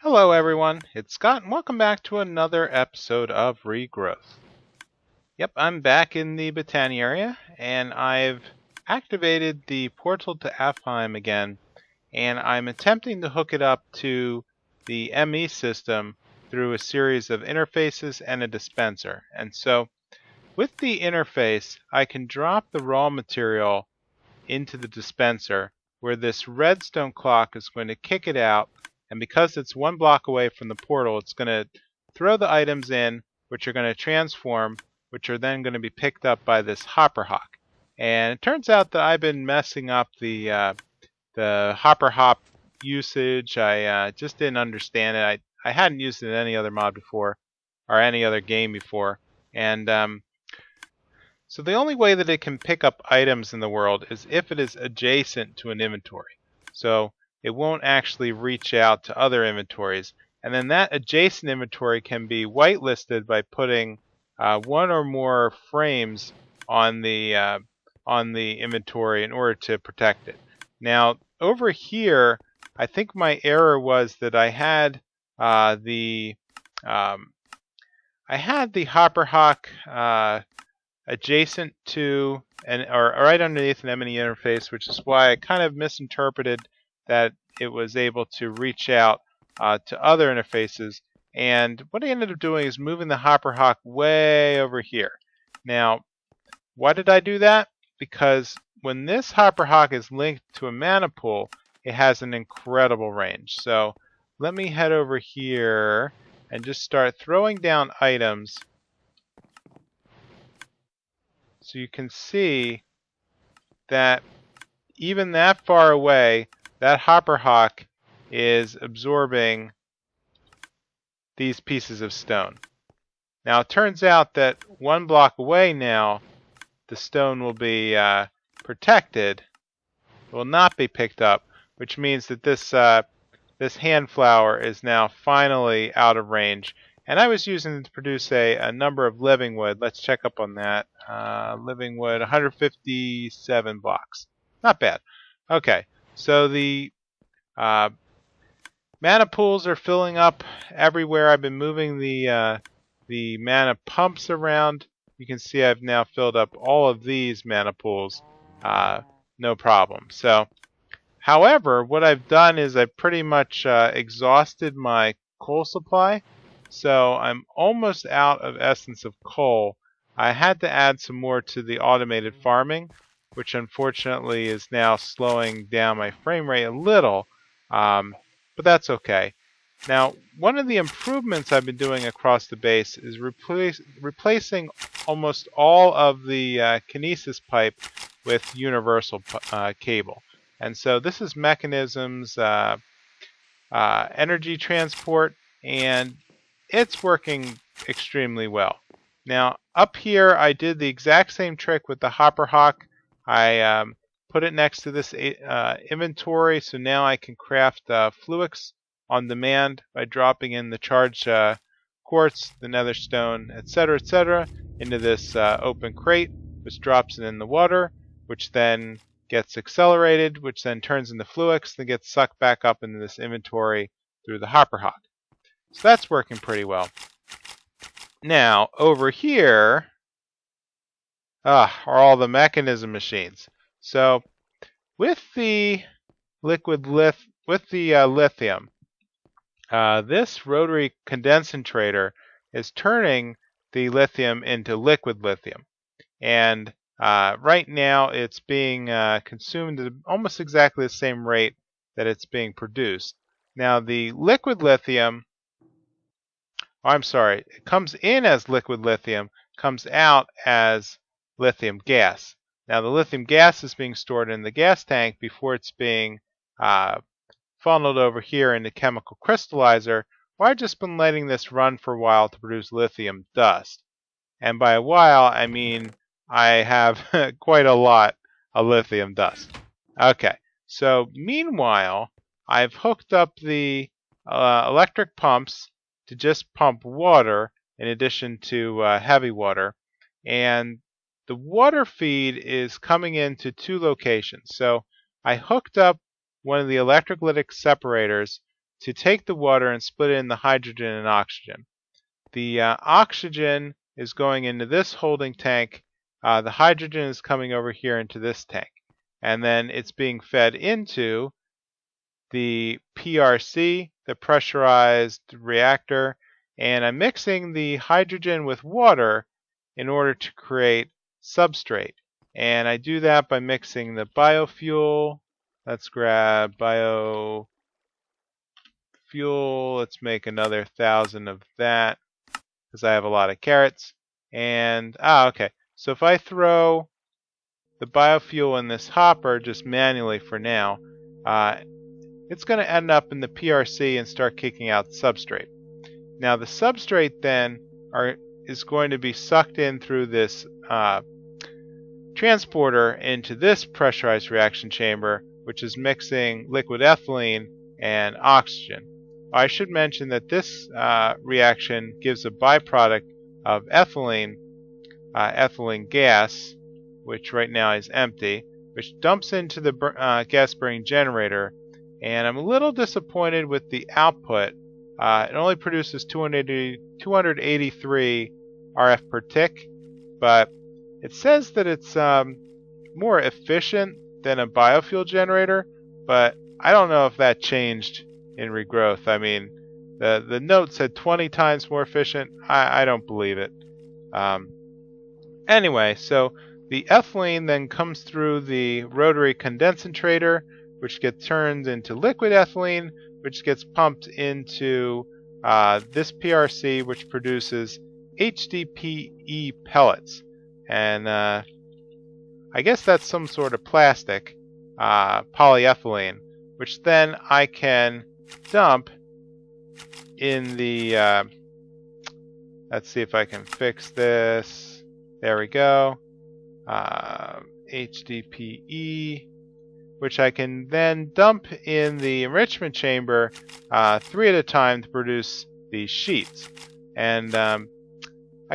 Hello everyone, it's Scott and welcome back to another episode of Regrowth. Yep, I'm back in the Botany area and I've activated the portal to Afheim again, and I'm attempting to hook it up to the ME system through a series of interfaces and a dispenser. And so with the interface, I can drop the raw material into the dispenser where this redstone clock is going to kick it out, and because it's one block away from the portal, it's going to throw the items in, which are going to transform, which are then going to be picked up by this hopper hawk. And it turns out that I've been messing up the hopper hop usage. I just didn't understand it. I hadn't used it in any other mod before, or any other game before, and so the only way that it can pick up items in the world is if it is adjacent to an inventory. So it won't actually reach out to other inventories. And then that adjacent inventory can be whitelisted by putting one or more frames on the inventory in order to protect it. Now over here, I think my error was that I had the hopper hawk adjacent to or right underneath an ME interface, which is why I kind of misinterpreted that it was able to reach out to other interfaces. And what I ended up doing is moving the hopper hawk way over here. Now, why did I do that? Because when this hopper hawk is linked to a mana pool, it has an incredible range. So let me head over here and just start throwing down items. So you can see that even that far away, that hopper hawk is absorbing these pieces of stone. Now it turns out that one block away now, the stone will be protected, will not be picked up, which means that this hand flower is now finally out of range. And I was using it to produce a number of living wood. Let's check up on that. Living wood, 157 blocks. Not bad. Okay, so the mana pools are filling up everywhere. I've been moving the mana pumps around. You can see I've now filled up all of these mana pools. No problem. So, however, what I've done is I've pretty much exhausted my coal supply. So I'm almost out of essence of coal. I had to add some more to the automated farming, which unfortunately is now slowing down my frame rate a little, but that's okay. Now, one of the improvements I've been doing across the base is replacing almost all of the kinesis pipe with universal cable. And so this is Mekanism's energy transport, and it's working extremely well. Now up here I did the exact same trick with the hopper hawk. I put it next to this inventory, so now I can craft fluix on demand by dropping in the charged quartz, the nether stone, etc., into this open crate, which drops it in the water, which then gets accelerated, which then turns into fluix, then gets sucked back up into this inventory through the hopper hawk. So that's working pretty well. Now over here are all the Mekanism machines. So with the lithium, this rotary condensator is turning the lithium into liquid lithium, and right now it's being consumed at almost exactly the same rate that it's being produced. Now the liquid lithium, I'm sorry, it comes in as liquid lithium, comes out as lithium gas. Now the lithium gas is being stored in the gas tank before it's being funneled over here in the chemical crystallizer, where I've just been letting this run for a while to produce lithium dust. And by a while, I mean I have quite a lot of lithium dust. Okay, so meanwhile, I've hooked up the electric pumps to just pump water in addition to heavy water, and the water feed is coming into two locations. So I hooked up one of the electrolytic separators to take the water and split it into hydrogen and oxygen. The oxygen is going into this holding tank. The hydrogen is coming over here into this tank. And then it's being fed into the PRC, the pressurized reactor, and I'm mixing the hydrogen with water in order to create substrate. And I do that by mixing the biofuel. Let's grab biofuel. Let's make another 1,000 of that because I have a lot of carrots. And, okay. So if I throw the biofuel in this hopper just manually for now, it's going to end up in the PRC and start kicking out substrate. Now the substrate then is going to be sucked in through this transporter into this pressurized reaction chamber, which is mixing liquid ethylene and oxygen. I should mention that this reaction gives a byproduct of ethylene gas, which right now is empty, which dumps into the gas-burning generator. And I'm a little disappointed with the output. It only produces 283 RF per tick, but it says that it's more efficient than a biofuel generator, but I don't know if that changed in regrowth. I mean, the note said 20 times more efficient. I don't believe it. Anyway, so the ethylene then comes through the rotary condensator, which gets turned into liquid ethylene, which gets pumped into this PRC, which produces HDPE pellets. And I guess that's some sort of plastic, polyethylene, which then I can dump in the, let's see if I can fix this. There we go. HDPE, which I can then dump in the enrichment chamber 3 at a time to produce these sheets. And I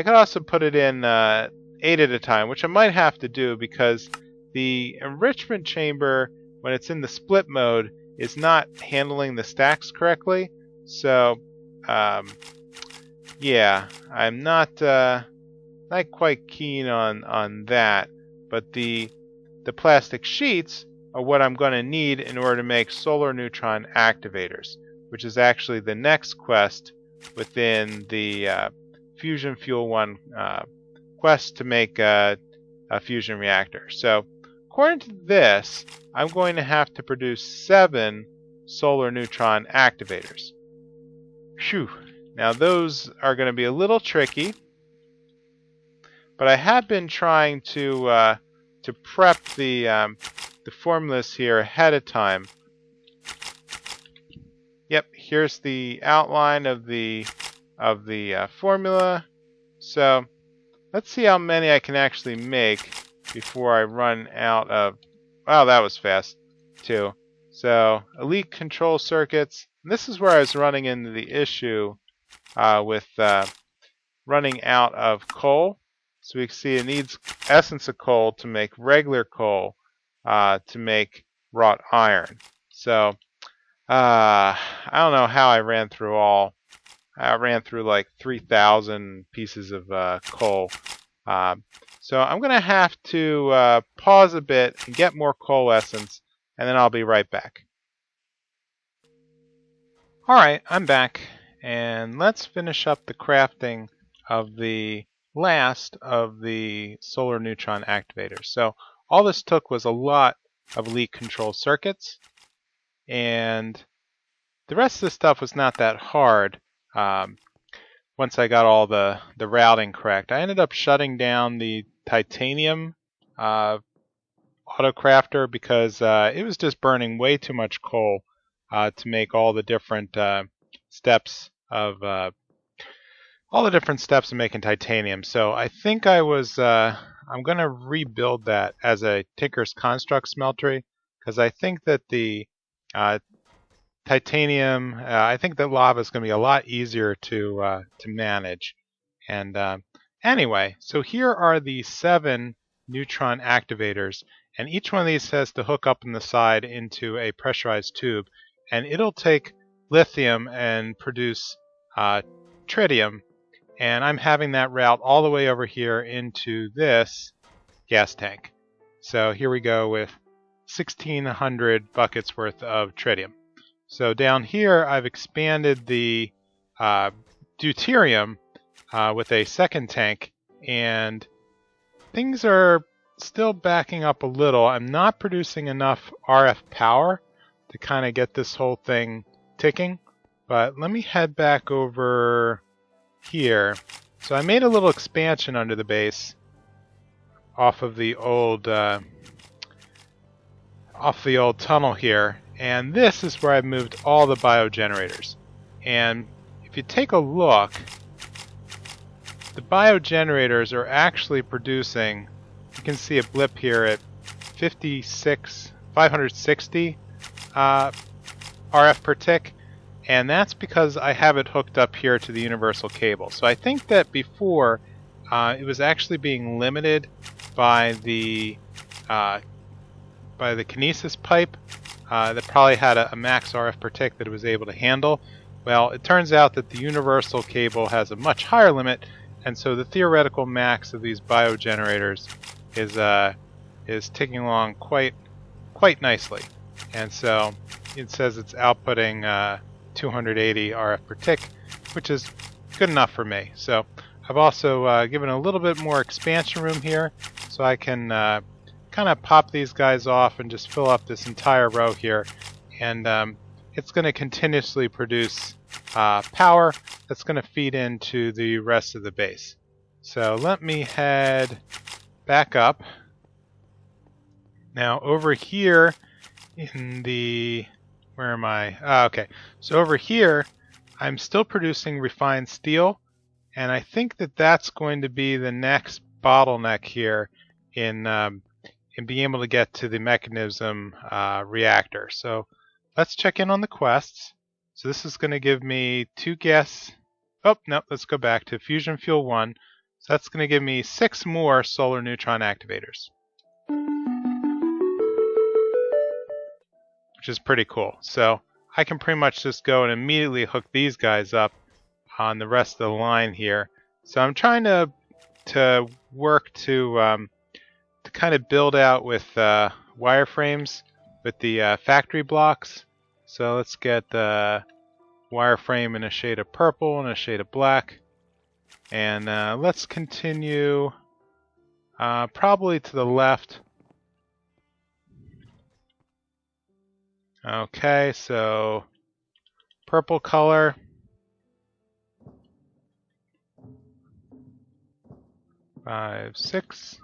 could also put it in 8 at a time, which I might have to do because the enrichment chamber, when it's in the split mode, is not handling the stacks correctly. So, yeah, I'm not quite keen on that. But the plastic sheets are what I'm going to need in order to make solar neutron activators, which is actually the next quest within the Fusion Fuel 1 quest to make a fusion reactor. So according to this, I'm going to have to produce 7 solar neutron activators. Phew. Now those are going to be a little tricky, but I have been trying to prep the formulas here ahead of time. Yep, here's the outline of the formula. So let's see how many I can actually make before I run out of. Wow, that was fast too. So elite control circuits. And this is where I was running into the issue with running out of coal. So we can see it needs essence of coal to make regular coal to make wrought iron. So I don't know how I ran through all. I ran through like 3,000 pieces of coal. So I'm going to have to pause a bit and get more coal essence, and then I'll be right back. Alright, I'm back, and let's finish up the crafting of the last of the solar neutron activators. So all this took was a lot of elite control circuits, and the rest of the stuff was not that hard once I got all the routing correct. I ended up shutting down the titanium autocrafter because it was just burning way too much coal to make all the different steps of making titanium. So I think I'm going to rebuild that as a Tinker's Construct smeltery, because I think that the titanium, I think that lava is going to be a lot easier to manage. And anyway, so here are the 7 neutron activators, and each one of these has to hook up on the side into a pressurized tube, and it'll take lithium and produce tritium, and I'm having that route all the way over here into this gas tank. So here we go with 1,600 buckets worth of tritium. So down here I've expanded the deuterium with a second tank, and things are still backing up a little. I'm not producing enough RF power to kind of get this whole thing ticking, but let me head back over here. So I made a little expansion under the base off of the old tunnel here, and this is where I've moved all the biogenerators. And if you take a look, the biogenerators are actually producing, you can see a blip here at 560 RF per tick, and that's because I have it hooked up here to the universal cable. So I think that before it was actually being limited by the kinesis pipe that probably had a max RF per tick that it was able to handle. Well, it turns out that the universal cable has a much higher limit, and so the theoretical max of these biogenerators is ticking along quite nicely. And so it says it's outputting 280 RF per tick, which is good enough for me. So I've also given a little bit more expansion room here, so I can kind of pop these guys off and just fill up this entire row here, and it's going to continuously produce power that's going to feed into the rest of the base. So let me head back up. Now over here in the, where am I? Okay, so over here I'm still producing refined steel, and I think that that's going to be the next bottleneck here in being able to get to the Mekanism reactor. So let's check in on the quests. So this is going to give me 2 gas. Oh, no, let's go back to Fusion Fuel 1. So that's going to give me 6 more solar neutron activators, which is pretty cool. So I can pretty much just go and immediately hook these guys up on the rest of the line here. So I'm trying to work to kind of build out with wireframes with the factory blocks. So let's get the wireframe in a shade of purple and a shade of black, and let's continue probably to the left. Okay, so purple color, five, 6.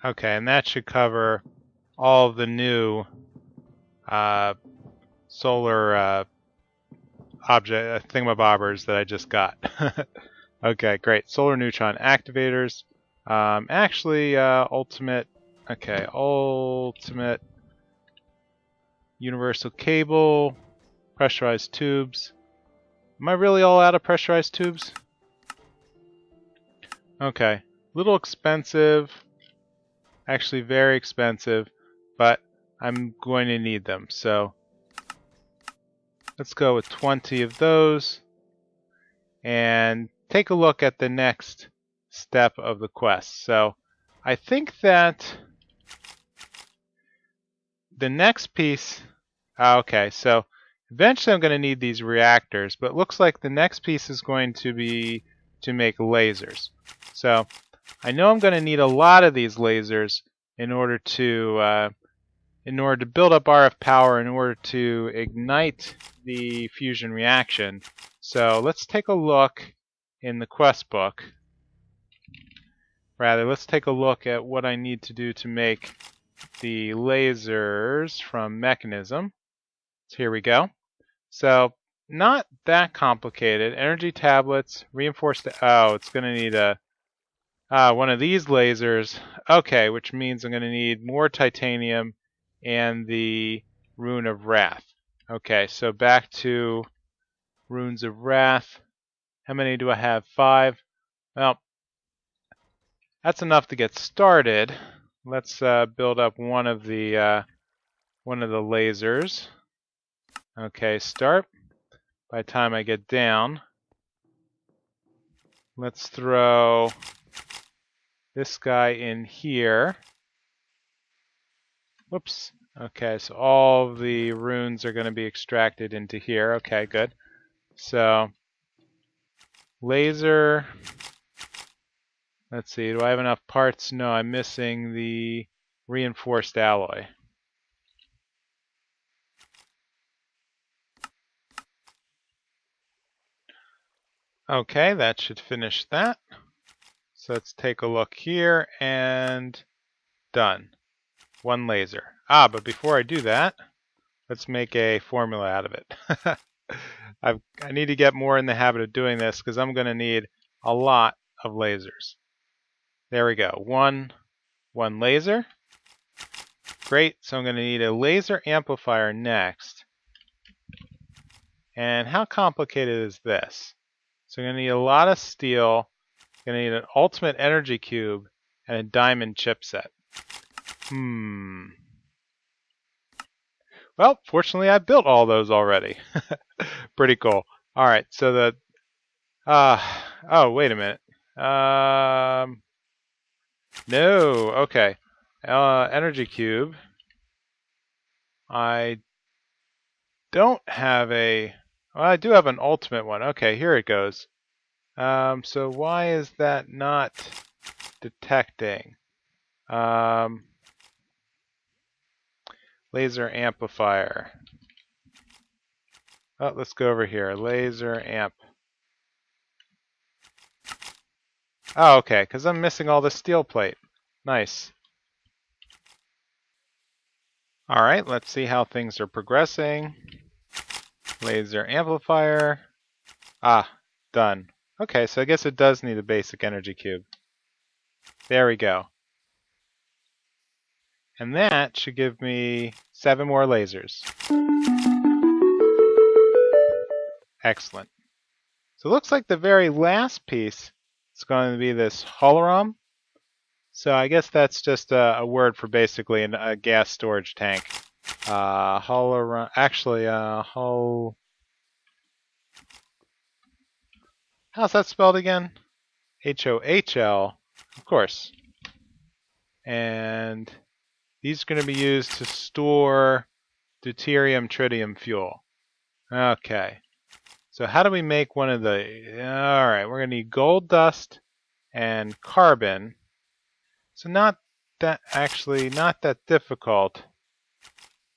Okay, and that should cover all of the new solar object thingamabobbers that I just got. Okay, great. Solar neutron activators. Actually, ultimate. Okay, ultimate universal cable, pressurized tubes. Am I really all out of pressurized tubes? Okay, little expensive. Actually very expensive, but I'm going to need them. So let's go with 20 of those and take a look at the next step of the quest. So I think that the next piece, okay, so eventually I'm going to need these reactors, but it looks like the next piece is going to be to make lasers. So I know I'm going to need a lot of these lasers in order to build up RF power, in order to ignite the fusion reaction. So let's take a look in the quest book. Rather, let's take a look at what I need to do to make the lasers from Mekanism. So here we go. So not that complicated. Energy tablets, reinforced. Oh, it's going to need a one of these lasers. Okay, which means I'm going to need more titanium and the Rune of Wrath. Okay, so back to Runes of Wrath. How many do I have? 5. Well, that's enough to get started. Let's build up one of the lasers. Okay, start. By the time I get down, let's throw this guy in here. Whoops. Okay, so all of the runes are going to be extracted into here. Okay, good. So, laser. Let's see, do I have enough parts? No, I'm missing the reinforced alloy. Okay, that should finish that. So let's take a look here, and done. One laser. Ah, but before I do that, let's make a formula out of it. I need to get more in the habit of doing this because I'm going to need a lot of lasers. There we go. One laser. Great. So I'm going to need a laser amplifier next. And how complicated is this? So I'm going to need a lot of steel. I'm going to need an ultimate energy cube and a diamond chipset. Well, fortunately I built all those already. Pretty cool. All right, so the oh, wait a minute. No, okay. Energy cube. I don't have a, well, I do have an ultimate one. Okay, here it goes. So why is that not detecting? Laser amplifier. Oh, let's go over here. Laser amp. Oh, okay, because I'm missing all the steel plate. Nice. Alright, let's see how things are progressing. Laser amplifier. Ah, done. Okay, so I guess it does need a basic energy cube. There we go. And that should give me 7 more lasers. Excellent. So it looks like the very last piece is going to be this holoram. So I guess that's just a word for basically a gas storage tank. Holoram. Actually, how's that spelled again? H-O-H-L, of course. And these are going to be used to store Deuterium-Tritium fuel. Okay. So how do we make one of the... Alright, we're going to need gold dust and carbon. So not that difficult.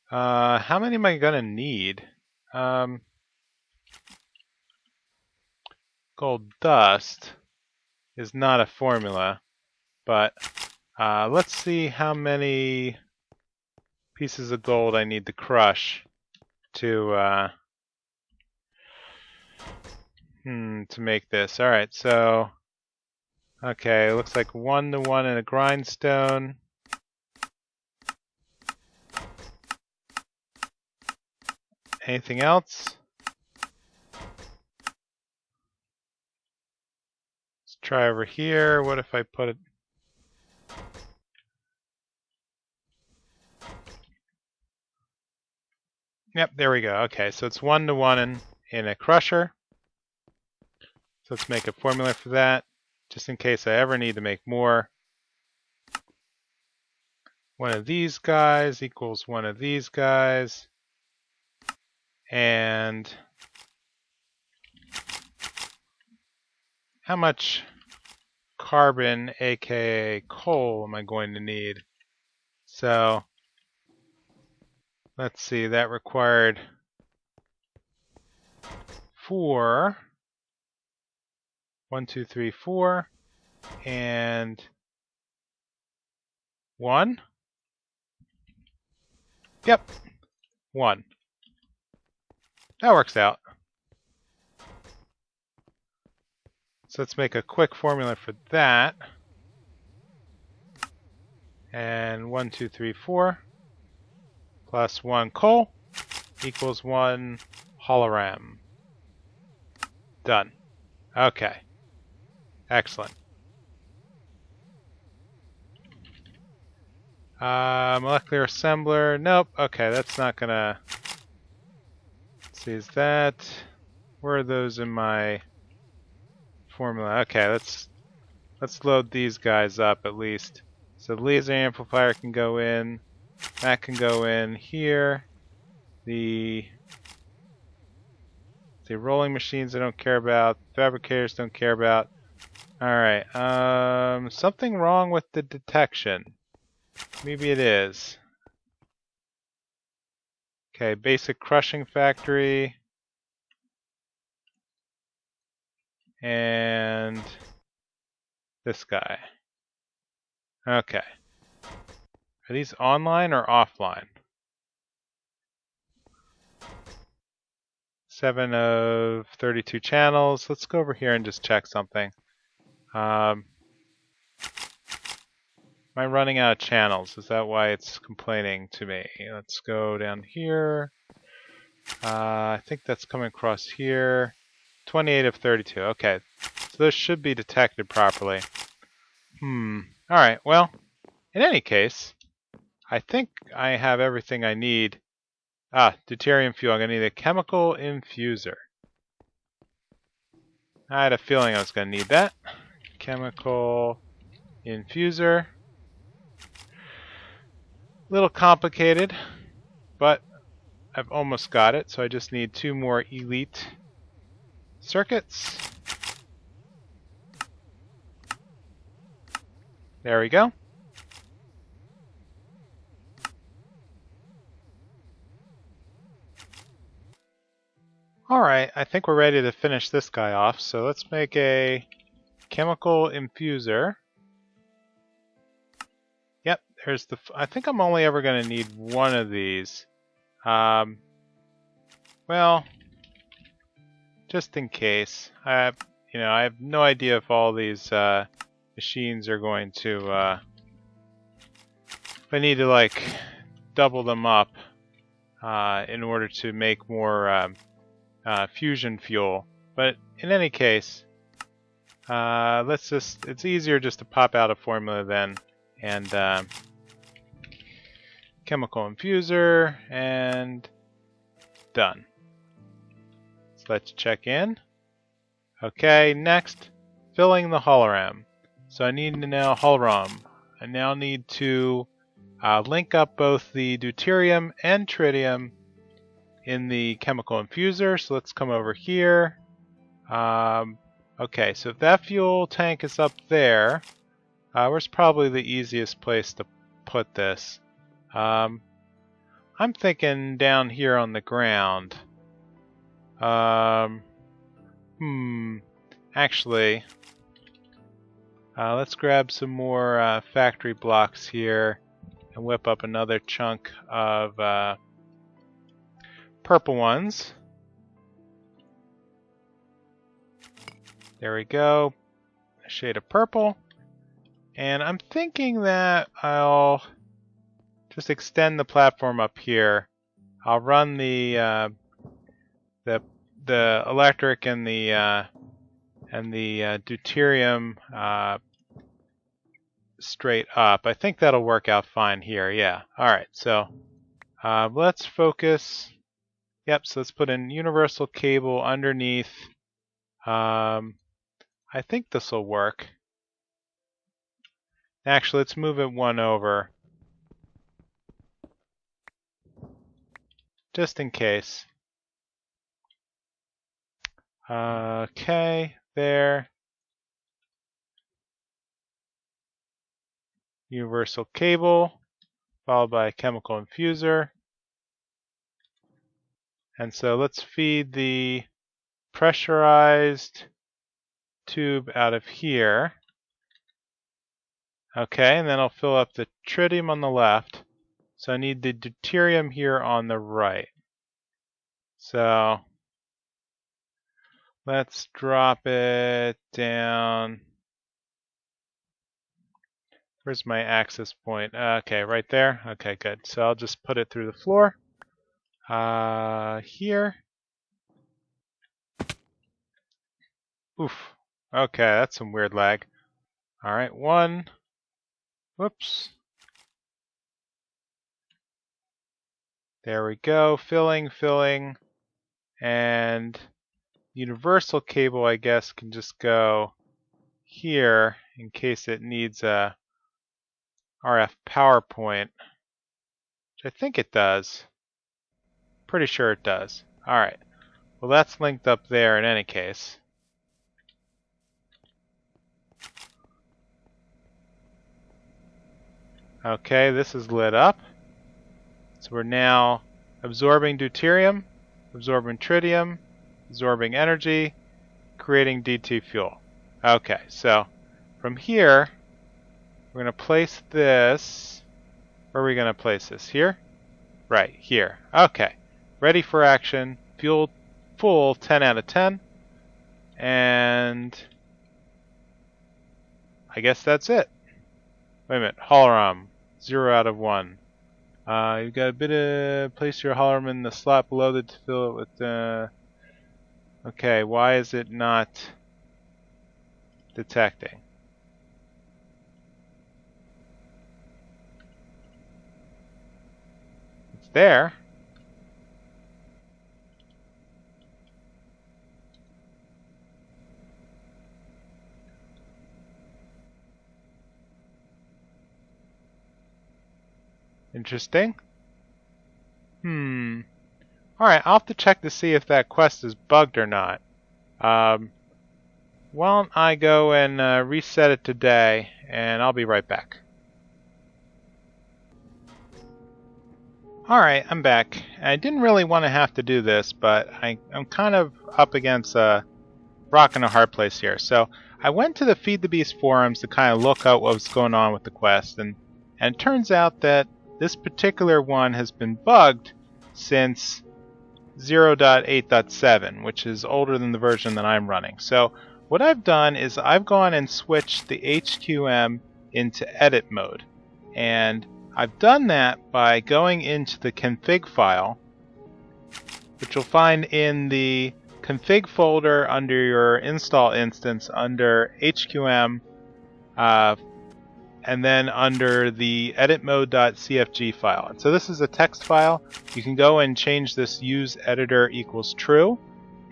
How many am I going to need? Gold dust is not a formula, but let's see how many pieces of gold I need to crush to make this. All right, so okay, looks like 1-to-1 in a grindstone. Anything else? Let's try over here. What if I put it? Yep, there we go. Okay, so it's 1-to-1 in a crusher. So let's make a formula for that, just in case I ever need to make more. One of these guys equals one of these guys. And how much carbon, aka coal, am I going to need? So let's see, that required 4. 1, 2, 3, 4, and 1. Yep, 1. That works out. So let's make a quick formula for that. And 1, 2, 3, 4 plus 1 coal equals 1 holoram. Done. Okay. Excellent. Molecular assembler. Nope. Okay, that's not gonna... see, is that... Where are those in my formula? Okay, let's load these guys up at least. So the laser amplifier can go in. That can go in here. The rolling machines I don't care about. Fabricators don't care about. Alright, something wrong with the detection. Maybe it is. Okay, basic crushing factory. And this guy. Okay. Are these online or offline? 7 of 32 channels. Let's go over here and just check something. Am I running out of channels? Is that why it's complaining to me? Let's go down here. I think that's coming across here. 28 of 32. Okay. So those should be detected properly. Alright, well, in any case, I think I have everything I need. Deuterium fuel. I'm going to need a chemical infuser. I had a feeling I was going to need that. Chemical infuser. A little complicated, but I've almost got it, so I just need 2 more elite circuits. There we go. Alright, I think we're ready to finish this guy off, so let's make a chemical infuser. Yep, there's the... I think I'm only ever going to need one of these. Well, just in case. I have no idea if all these machines are going to... if I need to, like, double them up in order to make more fusion fuel. But in any case, it's easier just to pop out a formula then, and chemical infuser, and done. So let's check in. Okay, next, filling the hologram. So I need to now hologram. I now need to link up both the deuterium and tritium in the chemical infuser. So let's come over here. Okay, so if that fuel tank is up there, where's probably the easiest place to put this? I'm thinking down here on the ground. Actually, let's grab some more factory blocks here and whip up another chunk of purple ones. There we go. A shade of purple. And I'm thinking that I'll just extend the platform up here. I'll run the electric and the deuterium straight up. I think that'll work out fine here. Yeah. All right. So let's focus. Yep. So let's put in universal cable underneath. I think this will work. Actually, let's move it one over. Just in case. Okay, there. Universal cable, followed by a chemical infuser. And so let's feed the pressurized tube out of here. Okay, and then I'll fill up the tritium on the left. So I need the deuterium here on the right. So let's drop it down. Where's my access point? Okay, right there. Okay, good. So I'll just put it through the floor. Here. Oof. Okay, that's some weird lag. Alright, one. Whoops. There we go. Filling. And universal cable, I guess, can just go here in case it needs a RF power point, which I think it does. Pretty sure it does. Alright, well that's linked up there in any case. Okay, this is lit up. So we're now absorbing deuterium, absorbing tritium, absorbing energy, creating DT fuel. Okay, so from here, we're going to place this. Where are we going to place this? Here? Right, here. Okay. Ready for action. Fuel full, 10 out of 10. And I guess that's it. Wait a minute. Hologram, 0 out of 1. You've got a bit of... Place your hologram in the slot below to fill it with... Okay, why is it not detecting? It's there. Interesting. Alright, I'll have to check to see if that quest is bugged or not. Why don't I go and reset it today, and I'll be right back. Alright, I'm back. I didn't really want to have to do this, but I'm kind of up against a rock and a hard place here. So I went to the Feed the Beast forums to kind of look out what was going on with the quest, and it turns out that this particular one has been bugged since 0.8.7, which is older than the version that I'm running. So what I've done is I've gone and switched the HQM into edit mode. And I've done that by going into the config file, which you'll find in the config folder under your install instance under HQM, and then under the editmode.cfg file. And so this is a text file. You can go and change this use editor equals true.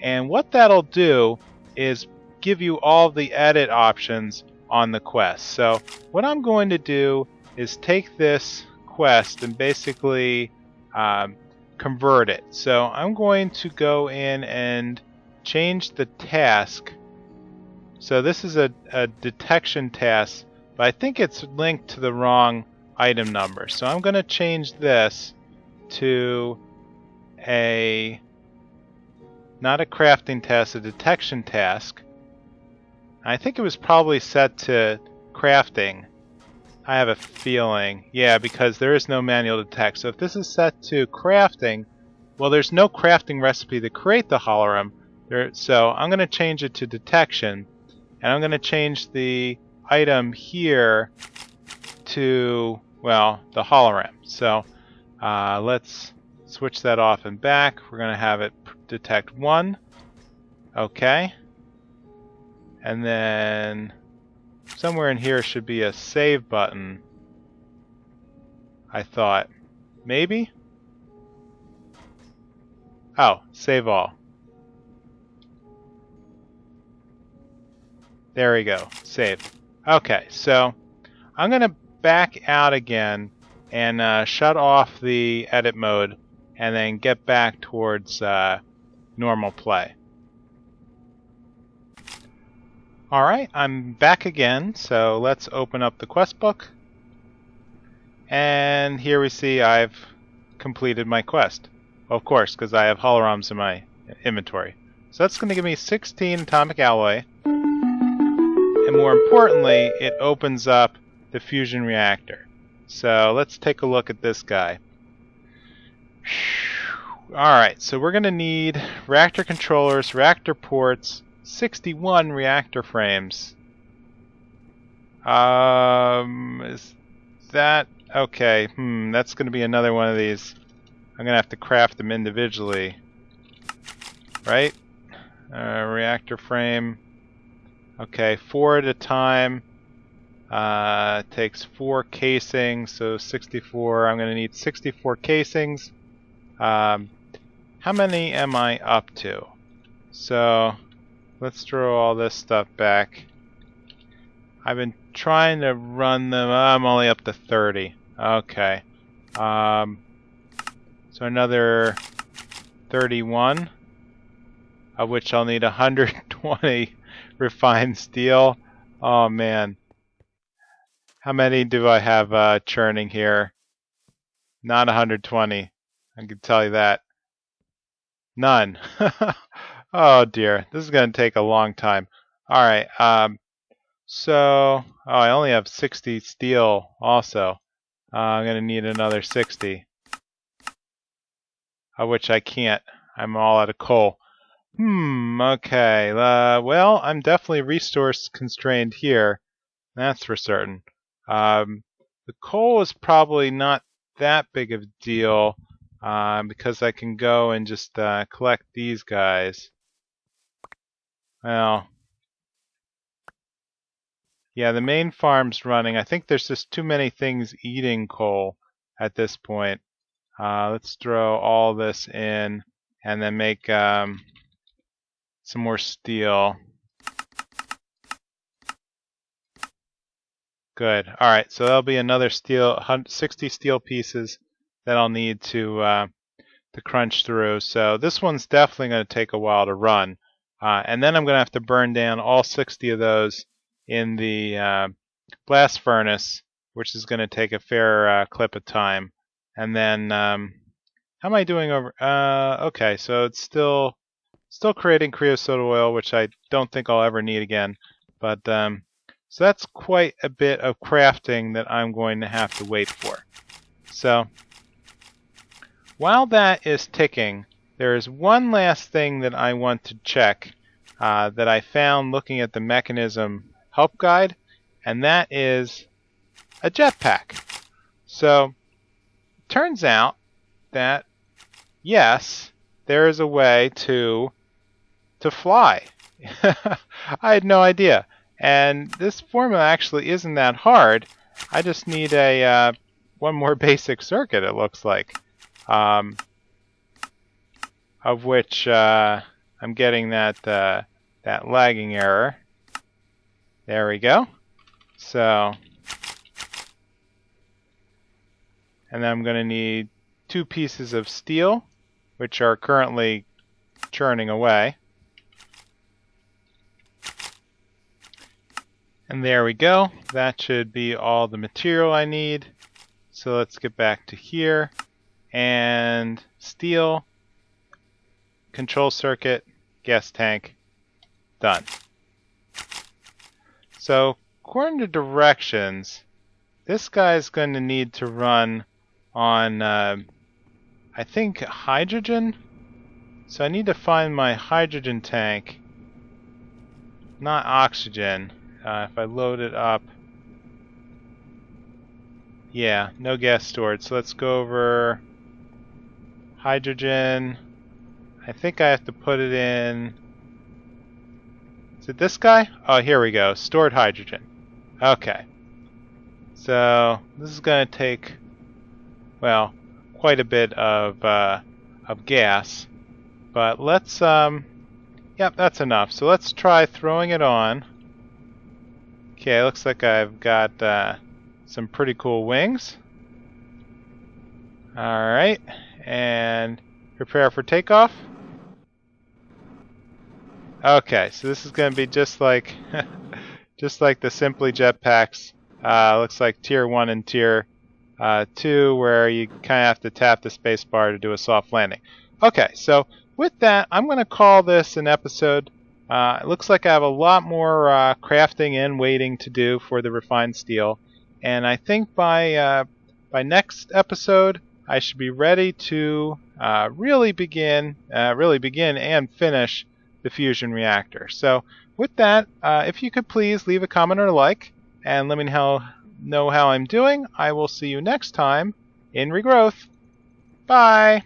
And what that'll do is give you all the edit options on the quest. So what I'm going to do is take this quest and basically convert it. So I'm going to go in and change the task. So this is a detection task, but I think it's linked to the wrong item number. So I'm going to change this to not a crafting task, a detection task. I think it was probably set to crafting. I have a feeling. Yeah, because there is no manual detect. So if this is set to crafting, well, there's no crafting recipe to create the hologram. So I'm going to change it to detection. And I'm going to change the item here to, well, the hologram. So let's switch that off and back. We're going to have it detect 1. Okay. And then somewhere in here should be a save button. I thought. Maybe? Oh, save all. There we go. Save. Okay, so I'm going to back out again and shut off the edit mode and then get back towards normal play. Alright, I'm back again, so let's open up the quest book. And here we see I've completed my quest. Well, of course, because I have holograms in my inventory. So that's going to give me 16 atomic alloy. And more importantly, it opens up the fusion reactor. So let's take a look at this guy. Alright, so we're going to need reactor controllers, reactor ports, 61 reactor frames. Is that... Okay, that's going to be another one of these. I'm going to have to craft them individually. Right? Reactor frame. Okay, 4 at a time. Takes 4 casings, so 64. I'm going to need 64 casings. How how many am I up to? So let's throw all this stuff back. I've been trying to run them. I'm only up to 30. Okay. So another 31, of which I'll need 120 refined steel. Oh man. How many do I have churning here? Not 120. I can tell you that. None. Oh dear. This is going to take a long time. Alright. I only have 60 steel also. I'm going to need another 60. Of which I can't. I'm all out of coal. Okay. Well, I'm definitely resource constrained here. That's for certain. The coal is probably not that big of a deal because I can go and just collect these guys. Well, yeah, the main farm's running. I think there's just too many things eating coal at this point. Let's throw all this in and then make some more steel. Good. Alright, so that'll be another 60 steel pieces that I'll need to crunch through. So this one's definitely going to take a while to run. And then I'm going to have to burn down all 60 of those in the blast furnace, which is going to take a fair clip of time. And then, how am I doing over? Okay, so it's still creating creosote oil, which I don't think I'll ever need again. But so that's quite a bit of crafting that I'm going to have to wait for. So while that is ticking, there is one last thing that I want to check that I found looking at the Mekanism help guide, and that is a jetpack. So turns out that yes, there is a way to fly. I had no idea. And this formula actually isn't that hard. I just need a one more basic circuit, it looks like, of which I'm getting that lagging error. There we go. So, and then I'm going to need 2 pieces of steel, which are currently churning away. And there we go. That should be all the material I need. So let's get back to here. And steel, control circuit, gas tank, done. So according to directions, this guy's going to need to run on, I think, hydrogen. So I need to find my hydrogen tank, not oxygen. If I load it up, yeah, no gas storage. So let's go over hydrogen. I think I have to put it in. Is it this guy? Oh, here we go. Stored hydrogen. Okay. So this is going to take, well, quite a bit of gas. But let's, yep, that's enough. So let's try throwing it on. Okay, looks like I've got some pretty cool wings. Alright, and prepare for takeoff. Okay, so this is going to be just like just like the Simply jetpacks. Looks like Tier 1 and Tier 2, where you kind of have to tap the space bar to do a soft landing. Okay, so with that, I'm going to call this an episode. It looks like I have a lot more crafting and waiting to do for the refined steel, and I think by next episode I should be ready to really begin and finish the fusion reactor. So with that, if you could please leave a comment or a like and let me know how I'm doing. I will see you next time in Regrowth. Bye!